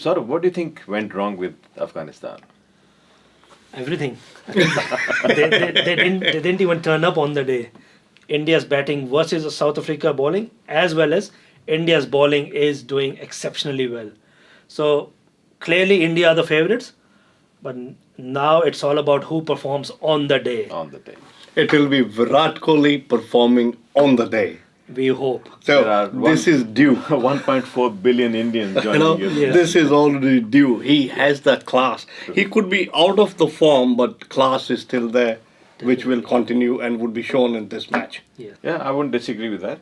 Saurabh, what do you think went wrong with Afghanistan? Everything. They didn't even turn up on the day. India's batting versus South Africa bowling, as well as India's bowling is doing exceptionally well. So clearly India are the favourites, but now it's all about who performs on the day. On the day. It will be Virat Kohli performing on the day. We hope. So There are this is due. 1.4 billion Indians joining you. Yes. This is already due. He has that class. He could be out of the form, but class is still there, which will continue and would be shown in this match. Yes. Yeah, I wouldn't disagree with that.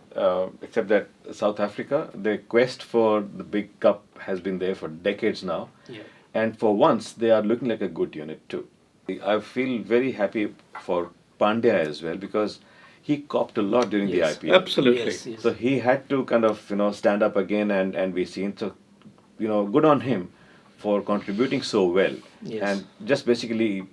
Except that South Africa, the quest for the big cup has been there for decades now. Yeah. And for once, they are looking like a good unit too. I feel very happy for Pandya as well because he copped a lot during Yes. the IPL. Absolutely. Yes. So he had to kind of, stand up again and be seen. So, good on him for contributing so well. Yes. And just basically,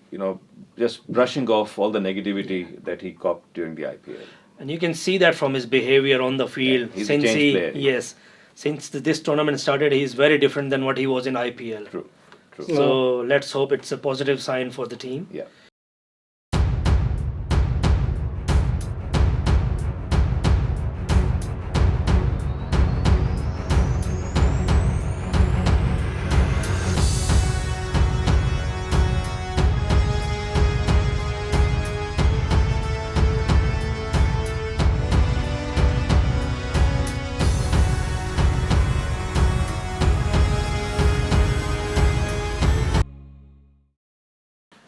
just brushing off all the negativity that he copped during the IPL. And you can see that from his behavior on the field. Yeah, he's a changed player. Yes, since this tournament started, he's very different than what he was in IPL. True. So let's hope it's a positive sign for the team. Yeah.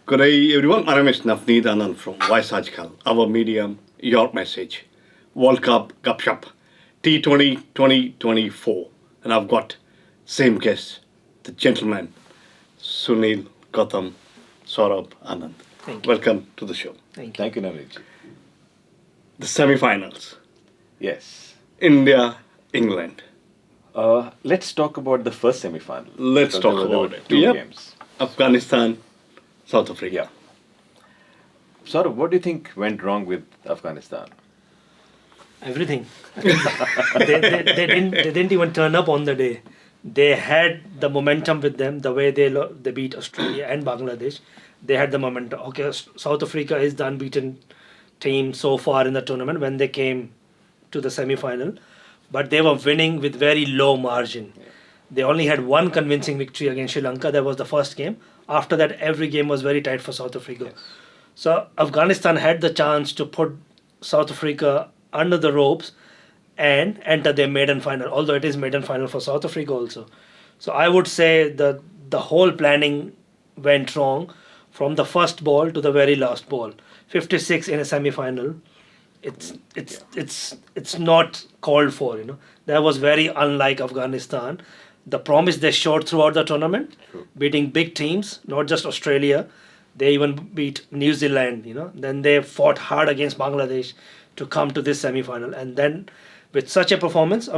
Good day, everyone. My name is Navneet Anand from aajKal. Our medium, your message. World Cup Gupshup, T20 2024. And I've got same guest, the gentleman, Sunil Gautam, Saurabh Anand. Thank you. Welcome to the show. Thank you. Thank you, Navneet. The semi-finals, Yes. India, England. Let's talk about the first semi-final. Let's So talk there were about it. Two Yep. games. Afghanistan, South Africa. Yeah. Saurabh, what do you think went wrong with Afghanistan? Everything. They didn't even turn up on the day. They had the momentum with them. The way they beat Australia and Bangladesh, they had the momentum. Okay, South Africa is the unbeaten team so far in the tournament when they came to the semi-final, but they were winning with very low margin. They only had one convincing victory against Sri Lanka. That was the first game. After that, every game was very tight for South Africa. So Afghanistan had the chance to put South Africa under the ropes and enter their maiden final, although it is maiden final for South Africa also. So I would say that the whole planning went wrong from the first ball to the very last ball. 56 in a semi-final. It's not called for, That was very unlike Afghanistan. The promise they showed throughout the tournament, beating big teams, not just Australia. They even beat New Zealand, Then they fought hard against Bangladesh to come to this semi-final. And then with such a performance,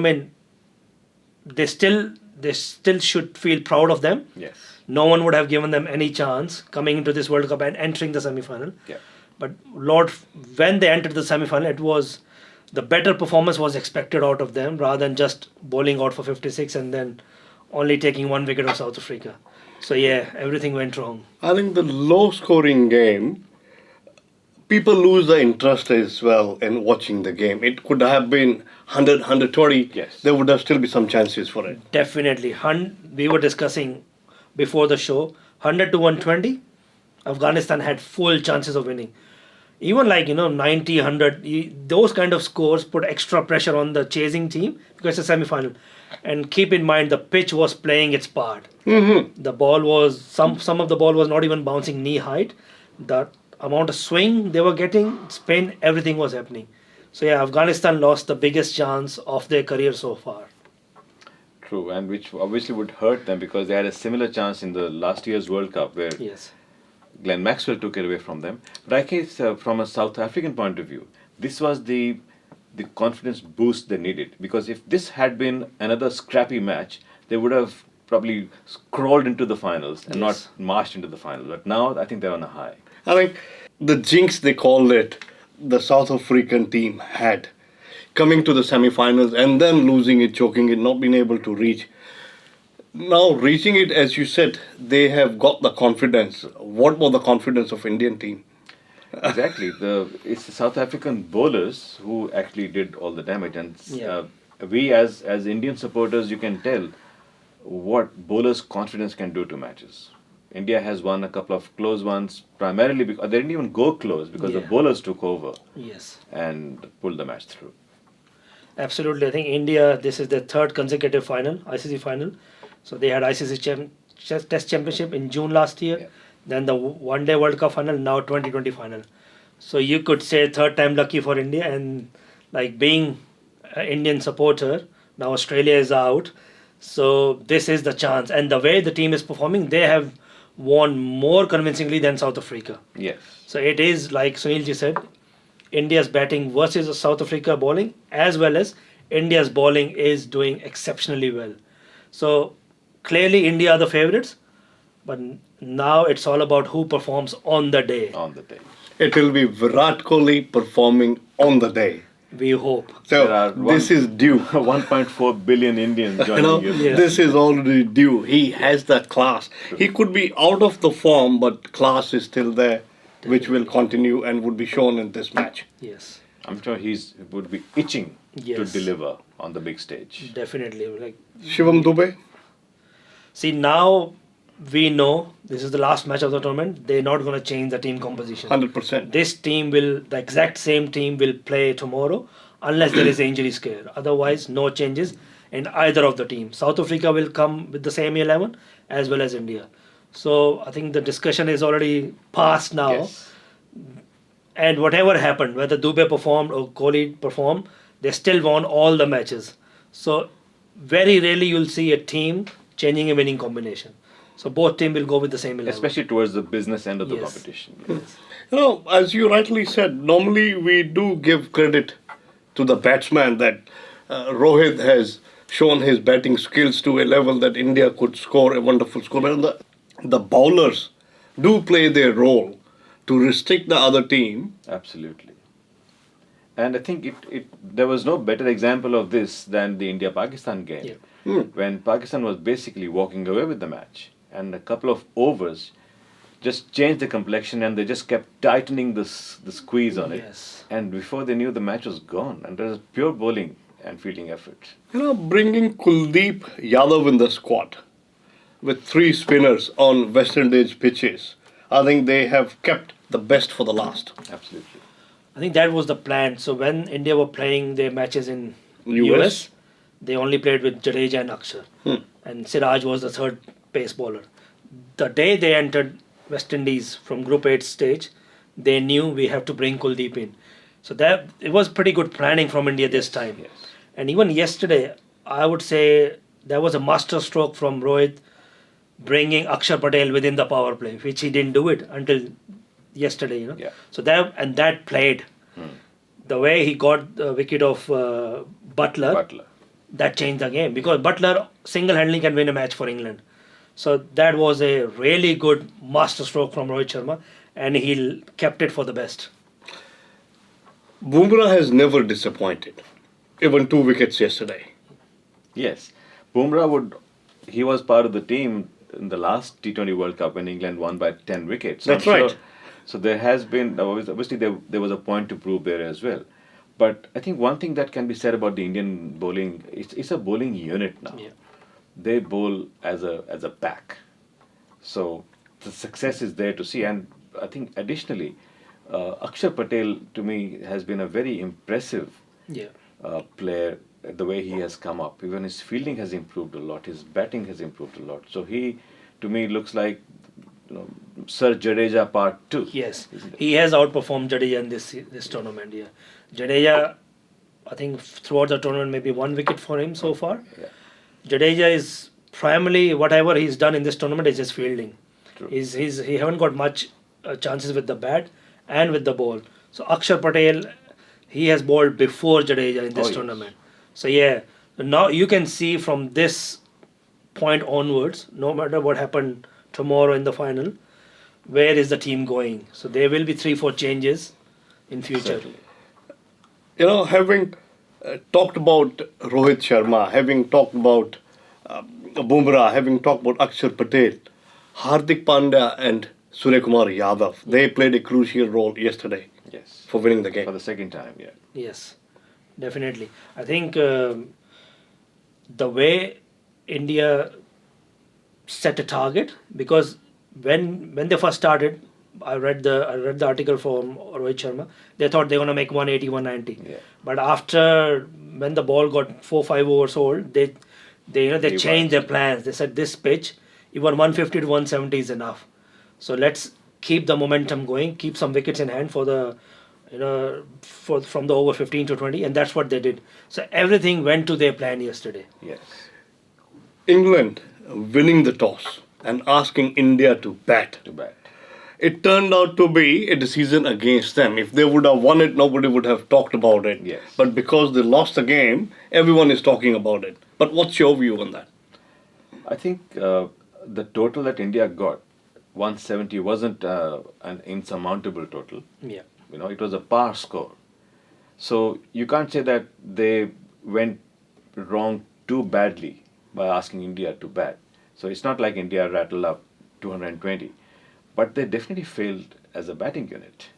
they still should feel proud of them. Yes. No one would have given them any chance coming into this World Cup and entering the semi-final. Yeah. But when they entered the semi-final, it was the better performance was expected out of them rather than just bowling out for 56 and then only taking one wicket of South Africa. So yeah, everything went wrong. I think the low-scoring game, people lose the interest as well in watching the game. It could have been 100, 120. Yes. There would have still be some chances for it. Definitely. We were discussing before the show, 100 to 120, Afghanistan had full chances of winning. Even 90, 100, those kind of scores put extra pressure on the chasing team because it's a semi-final. And keep in mind, the pitch was playing its part. Mm-hmm. The ball was, some of the ball was not even bouncing knee height. The amount of swing they were getting, spin, everything was happening. So yeah, Afghanistan lost the biggest chance of their career so far. True, and which obviously would hurt them because they had a similar chance in the last year's World Cup where Yes. Glenn Maxwell took it away from them. But I guess from a South African point of view, this was the confidence boost they needed. Because if this had been another scrappy match, they would have probably crawled into the finals and Yes. not marched into the final. But now I think they're on a high. I think the jinx, they called it, the South African team had. Coming to the semi-finals and then losing it, choking it, not being able to reach. Now, reaching it, as you said, they have got the confidence. What about the confidence of Indian team? Exactly. It's the South African bowlers who actually did all the damage, and we as Indian supporters, you can tell what bowlers' confidence can do to matches. India has won a couple of close ones, primarily because they didn't even go close because the bowlers took over Yes. and pulled the match through. Absolutely. I think India, this is their third consecutive final, ICC final. So they had ICC Test Championship in June last year, Yeah. then the One Day World Cup final, now 2020 final. So you could say third time lucky for India, and like being an Indian supporter, now Australia is out. So this is the chance. And the way the team is performing, they have won more convincingly than South Africa. Yes. So it is like Sunilji said, India's batting versus South Africa bowling, as well as India's bowling is doing exceptionally well. So clearly India are the favorites, but now it's all about who performs on the day. On the day. It will be Virat Kohli performing on the day. We hope. There So are this is due. 1.4 billion Indians You joining know, you. Yes. this is already due. He has that class. He could be out of the form, but class is still there, which will continue and would be shown in this match. Yes, I'm sure he would be itching to Yes. deliver on the big stage. definitely. Like, Shivam Dubey, see, now we know this is the last match of the tournament. They're not going to change the team composition. 100%. This team will, the exact same team will play tomorrow unless there is an injury scare. Otherwise, no changes in either of the teams. South Africa will come with the same 11 as well as India. So I think the discussion is already past now. Yes. And whatever happened, whether Dubey performed or Kohli performed, they still won all the matches. So very rarely you'll see a team changing a winning combination. So both teams will go with the same 11. Especially towards the business end of the Yes. competition. Yes. You know, as you rightly said, normally we do give credit to the batsman that Rohit has shown his batting skills to a level that India could score a wonderful score. But the bowlers do play their role to restrict the other team. Absolutely. And I think there was no better example of this than the India-Pakistan game, when Pakistan was basically walking away with the match. And a couple of overs just changed the complexion, and they just kept tightening the squeeze on it. Yes. And before they knew, the match was gone. And there was pure bowling and fielding effort. You know, bringing Kuldeep Yadav in the squad with 3 spinners on West Indies pitches, I think they have kept the best for the last. Absolutely. I think that was the plan. So when India were playing their matches in US? US, they only played with Jadeja and Akshar. And Siraj was the third pace bowler. The day they entered West Indies from Group 8 stage, they knew we have to bring Kuldeep in. So that it was pretty good planning from India this time. Yes. And even yesterday, I would say there was a master stroke from Rohit bringing Akshar Patel within the power play, which he didn't do it until yesterday, you know. Yeah. So that played. The way he got the wicket of Butler, that changed the game, because Butler single-handedly can win a match for England. So that was a really good master stroke from Rohit Sharma, and he kept it for the best. Bumrah has never disappointed. Even 2 wickets yesterday. Yes. Bumrah he was part of the team in the last T20 World Cup when England won by 10 wickets. That's right. So there has been, obviously there was a point to prove there as well. But I think one thing that can be said about the Indian bowling, it's a bowling unit now. Yeah. They bowl as a pack. So the success is there to see. And I think additionally, Akshar Patel to me has been a very impressive Yeah. player. The way he has come up, even his fielding has improved a lot, his batting has improved a lot. So he, to me, looks like Sir Jadeja Part 2. Yes, isn't it? he has outperformed Jadeja in this tournament. Yeah, Jadeja, I think throughout the tournament maybe 1 wicket for him so far. Yeah. Jadeja is primarily, whatever he's done in this tournament is just fielding. True. He haven't got much chances with the bat and with the ball. So Akshar Patel, he has bowled before Jadeja in this yes. tournament. So yeah, now you can see from this point onwards, no matter what happened tomorrow in the final, where is the team going. So there will be 3-4 changes in future. Certainly. You know, having talked about Rohit Sharma, having talked about Bumrah, having talked about Akshar Patel, Hardik Pandya and Suryakumar Yadav, they played a crucial role yesterday Yes. for winning the For game. the second time, yeah. Yes, definitely. I think the way India set a target, because when they first started, I read the article from Rohit Sharma. They thought they were gonna make 180, 190. Yeah. But after when the ball got 4-5 overs old, they Revised. changed their plans. They said this pitch, even 150 to 170 is enough. So let's keep the momentum going, keep some wickets in hand for the from the over 15 to 20, and that's what they did. So everything went to their plan yesterday. Yes. England winning the toss and asking India to bat. Too bad. It turned out to be a decision against them. If they would have won it, nobody would have talked about it. Yes. But because they lost the game, everyone is talking about it. But what's your view on that? I think the total that India got, 170, wasn't an insurmountable total. Yeah. It was a par score. So you can't say that they went wrong too badly by asking India to bat. So it's not like India rattled up 220, but they definitely failed as a batting unit.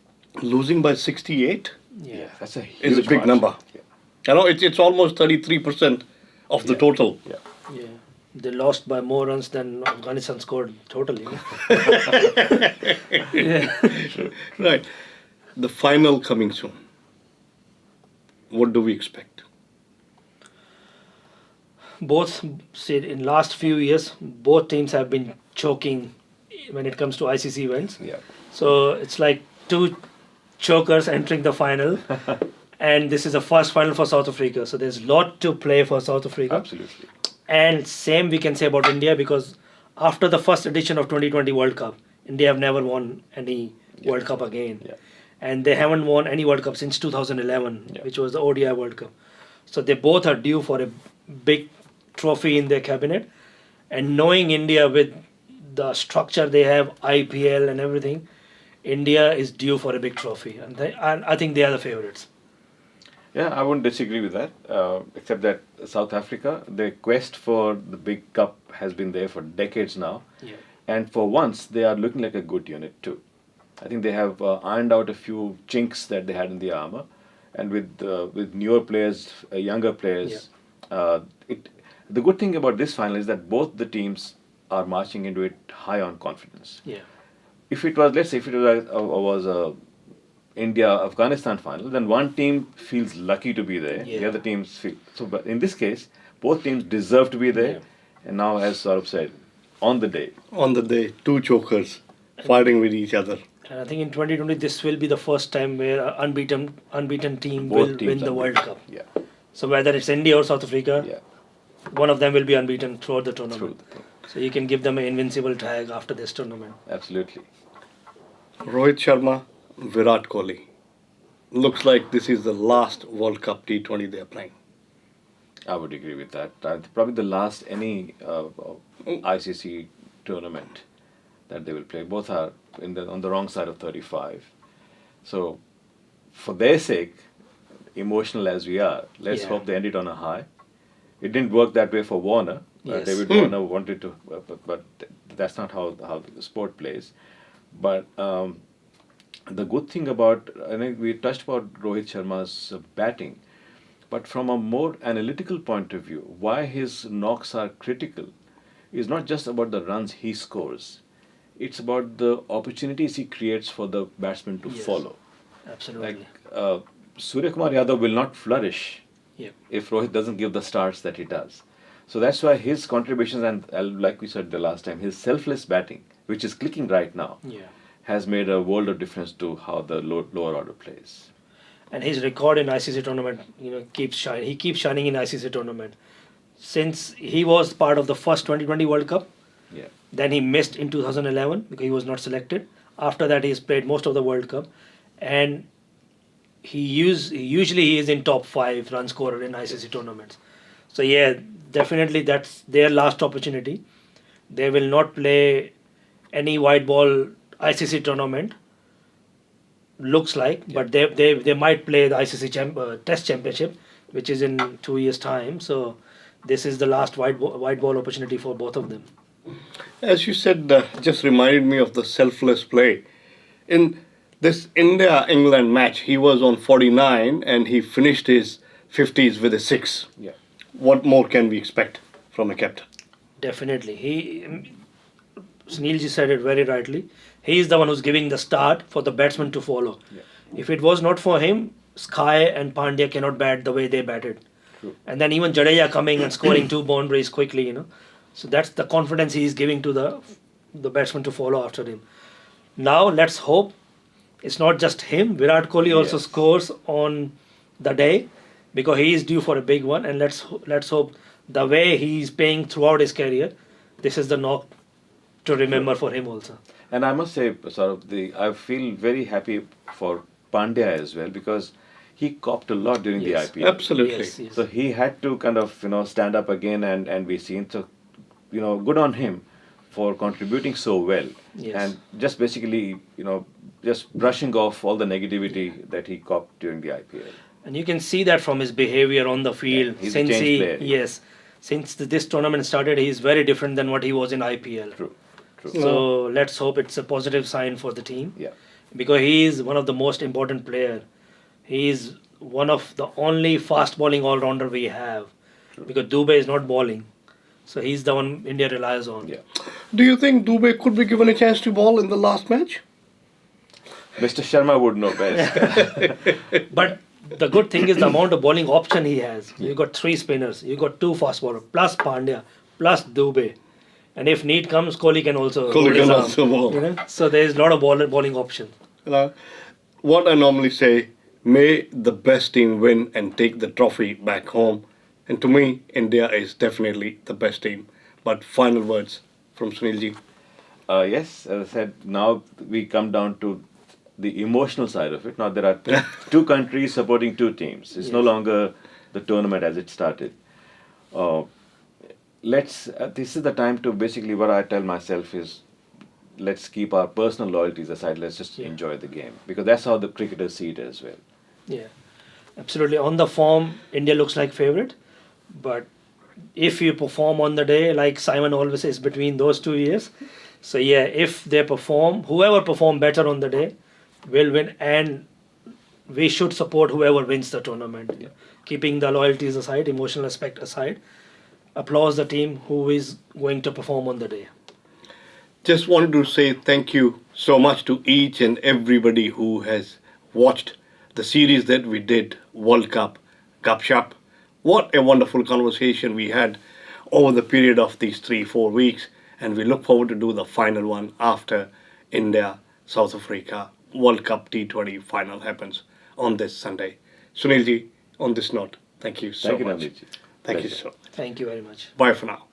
Losing by 68 Yeah. That's a is a huge big margin. number. Yeah. You know, it's almost 33% of the total. Yeah. Yeah. They lost by more runs than Afghanistan scored totally. Right. The final coming soon. What do we expect? Both said in last few years, both teams have been choking when it comes to ICC events. Yeah. So it's like two chokers entering the final, and this is the first final for South Africa. So there's a lot to play for South Africa. Absolutely. And same we can say about India, because after the first edition of 2020 World Cup, India have never won any World Cup again. Yeah. And they haven't won any World Cup since 2011, Yeah. which was the ODI World Cup. So they both are due for a big trophy in their cabinet. And knowing India with the structure they have, IPL and everything, India is due for a big trophy. And I think they are the favorites. Yeah, I wouldn't disagree with that, except that South Africa, their quest for the big cup has been there for decades now. Yeah. And for once, they are looking like a good unit too. I think they have ironed out a few chinks that they had in the armor. And with newer players, younger players, the good thing about this final is that both the teams are marching into it high on confidence. Yeah. If it was, let's say, if it was a India-Afghanistan final, then one team feels lucky to be there, the Yeah. other teams feel. So, but in this case, both teams deserve to be there. Yeah. And now, as Saurabh said, on the day. On the day, two chokers fighting with each other. And I think in 2020 this will be the first time where an unbeaten team Both will teams win the are World beaten. Cup. Yeah, So whether it's India or South Africa, yeah. one of them will be unbeaten throughout the tournament. Through the thing. So you can give them an invincible tag after this tournament. Absolutely. Rohit Sharma, Virat Kohli. Looks like this is the last World Cup T20 they're playing. I would agree with that. Probably the last any ICC tournament that they will play. Both are on the wrong side of 35. So, for their sake, emotional as we are, let's Yeah. hope they end it on a high. It didn't work that way for Warner. Yes. David Warner wanted to, but that's not how the sport plays. But the good thing about, I think we touched about Rohit Sharma's batting, but from a more analytical point of view, why his knocks are critical is not just about the runs he scores. It's about the opportunities he creates for the batsman to Yes. follow. Absolutely. Like Suryakumar Yadav will not flourish Yeah. if Rohit doesn't give the starts that he does. So that's why his contributions, and like we said the last time, his selfless batting, which is clicking right now, Yeah. has made a world of difference to how the lower order plays. And his record in ICC tournament, keeps shining. He keeps shining in ICC tournament. Since he was part of the first 2020 World Cup, Yeah. then he missed in 2011 because he was not selected. After that, he's played most of the World Cup, and usually he is in top 5 run scorer in ICC tournaments. So yeah, definitely that's their last opportunity. They will not play any white ball ICC tournament. Looks like, but they might play the ICC Test Championship, which is in 2 years' time. So this is the last white ball opportunity for both of them. As you said, just reminded me of the selfless play. In this India-England match, he was on 49 and he finished his 50s with a 6. Yeah. What more can we expect from a captain? Definitely. Sunilji said it very rightly. He is the one who's giving the start for the batsman to follow. Yeah. If it was not for him, Sky and Pandya cannot bat the way they batted. True. And then even Jadeja coming and scoring 2 boundaries quickly, So that's the confidence he is giving to the batsman to follow after him. Now let's hope it's not just him. Virat Kohli also Yes. scores on the day because he is due for a big one. And let's hope the way he is playing throughout his career, this is the knock to remember for him also. And I must say, Saurabh, I feel very happy for Pandya as well because he copped a lot during Yes. the IPL. Absolutely. Yes. So he had to kind of stand up again and be seen. So good on him for contributing so well. Yes. And just basically just brushing off all the negativity that he copped during the IPL. And you can see that from his behavior on the field. Yeah, he's a changed player. Yes, since this tournament started, he is very different than what he was in IPL. True. So let's hope it's a positive sign for the team. Yeah. Because he is one of the most important player. He is one of the only fast bowling all-rounder we have. True. Because Dubey is not bowling. So he's the one India relies on. Yeah. Do you think Dubey could be given a chance to bowl in the last match? Mr. Sharma would know best. But the good thing is the amount of bowling option he has. You got 3 spinners, you got 2 fast bowlers, plus Pandya, plus Dubey. And if need comes, Kohli can also Kohli hold his can arm, also bowl. So there is a lot of bowling options. What I normally say, may the best team win and take the trophy back home. And to me, India is definitely the best team. But final words from Sunilji. Yes, as I said, now we come down to the emotional side of it. Now there are 2 countries supporting 2 teams. It's no longer the tournament as it started. This is the time to basically, what I tell myself is, let's keep our personal loyalties aside. Let's just enjoy the game because that's how the cricketers see it as well. Yeah, absolutely. On the form, India looks like favourite. But if you perform on the day, like Simon always says, between those 2 years. So yeah, if they perform, whoever perform better on the day will win. And we should support whoever wins the tournament. Yeah. Keeping the loyalties aside, emotional aspect aside. Applause the team who is going to perform on the day. Just wanted to say thank you so much to each and everybody who has watched the series that we did, World Cup, Gupshup. What a wonderful conversation we had over the period of these 3-4 weeks. And we look forward to do the final one after India, South Africa, World Cup T20 final happens on this Sunday. Sunilji, on this note, thank you so Thank you, much. Navneet ji. Thank you Pleasure. so much. Thank you very much. Bye for now.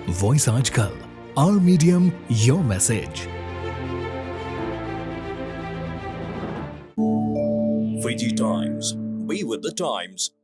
Voice aajKal, our medium, your message. VG Times. Be with the times.